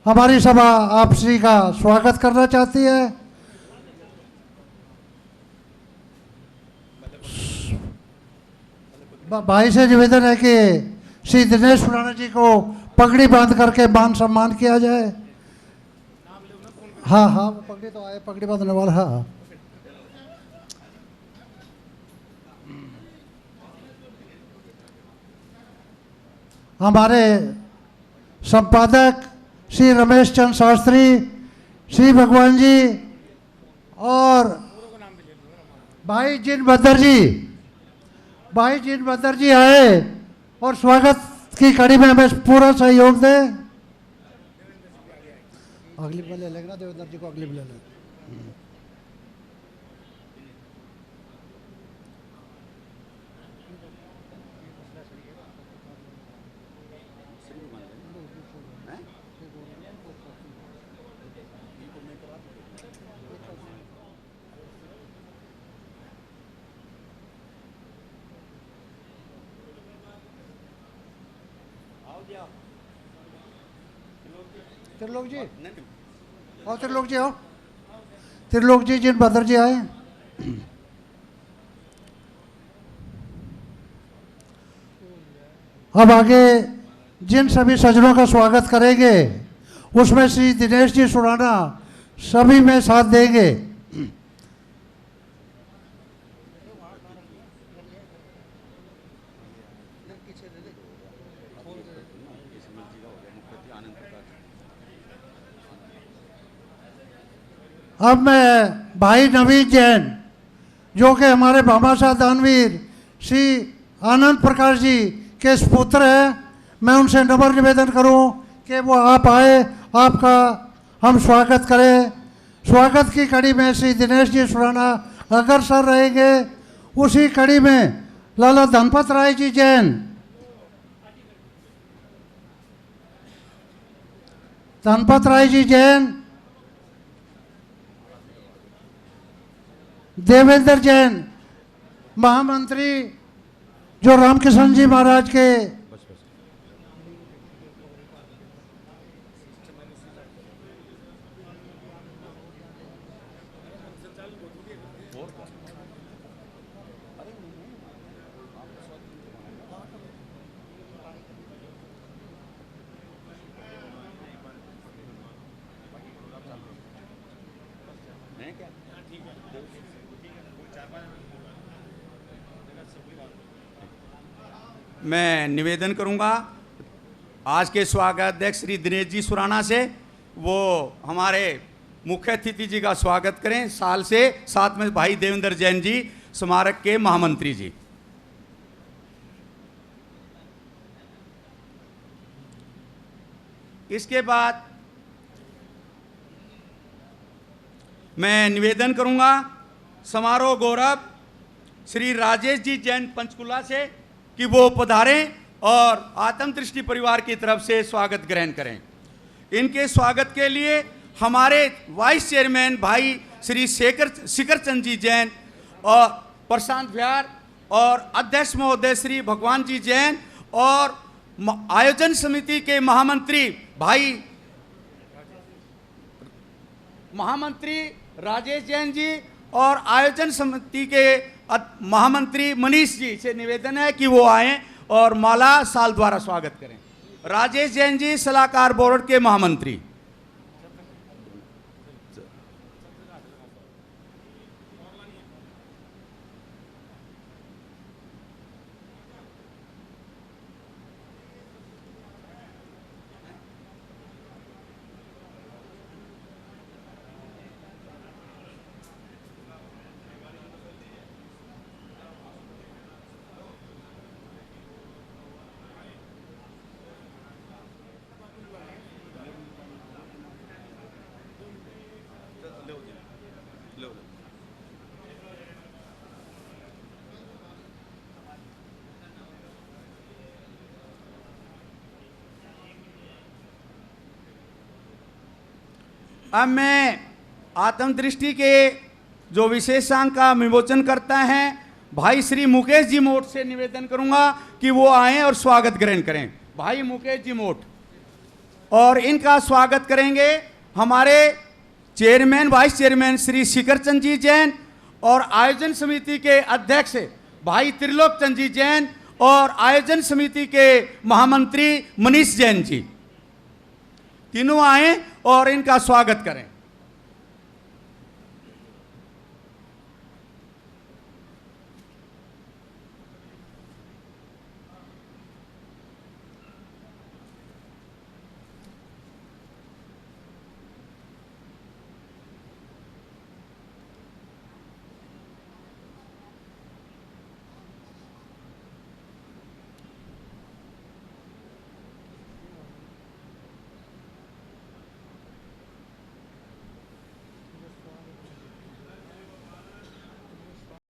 [SPEAKER 3] हमारी सभा आप श्री का स्वागत करना चाहती है। भाई से निवेदन है कि श्री दिनेश सुराना जी को पगड़ी बांध करके मान सम्मान किया जाए। हाँ हाँ, वो पगड़ी तो आए, पगड़ी बांधने वाला। हाँ, हमारे संपादक श्री रमेश चंद्र शास्त्री, श्री भगवान जी और भाई जिन बदर जी आए और स्वागत की कड़ी में हमें पूरा सहयोग दें। अगली बार ले लेंगे ना देवेंद्र जी को, अगली बार ले लेंगे। त्रिलोक जी आओ, त्रिलोक जी आओ। त्रिलोक जी जिन बदर जी आए। अब आगे जिन सभी सज्जनों का स्वागत करेंगे उसमें श्री दिनेश जी सुराना सभी में साथ देंगे। अब मैं भाई नवीन जैन जो कि हमारे भामाशाह दानवीर श्री आनंद प्रकाश जी के सुपुत्र हैं, मैं उनसे नम्र निवेदन करूं कि वो आप आए, आपका हम स्वागत करें। स्वागत की कड़ी में श्री दिनेश जी सुराना अग्रसर रहेंगे। उसी कड़ी में लाला धनपत राय जी जैन, धनपत राय जी जैन, देवेंद्र जैन महामंत्री जो रामकिशन जी महाराज के
[SPEAKER 6] मैं निवेदन करूंगा आज के स्वागताध्यक्ष श्री दिनेश जी सुराना से वो हमारे मुख्य अतिथि जी का स्वागत करें। साल से साथ में भाई देवेंद्र जैन जी स्मारक के महामंत्री जी। इसके बाद मैं निवेदन करूंगा समारोह गौरव श्री राजेश जी जैन पंचकुला से कि वो पधारें और आत्म दृष्टि परिवार की तरफ से स्वागत ग्रहण करें। इनके स्वागत के लिए हमारे वाइस चेयरमैन भाई श्री शिखर चंद जी जैन और प्रशांत विहार और अध्यक्ष महोदय श्री भगवान जी जैन और आयोजन समिति के महामंत्री भाई राजेश जैन जी और आयोजन समिति के महामंत्री मनीष जी से निवेदन है कि वो आएं और माला साल द्वारा स्वागत करें। राजेश जैन जी सलाहकार बोर्ड के महामंत्री। अब मैं आत्मदृष्टि के जो विशेषांक का विमोचन करता है भाई श्री मुकेश जी मोट से निवेदन करूंगा कि वो आएं और स्वागत ग्रहण करें। भाई मुकेश जी मोट, और इनका स्वागत करेंगे हमारे चेयरमैन वाइस चेयरमैन श्री शिखर चंद जी जैन और आयोजन समिति के अध्यक्ष भाई त्रिलोक चंद जी जैन और आयोजन समिति के महामंत्री मनीष जैन जी। तीनों आए और इनका स्वागत करें।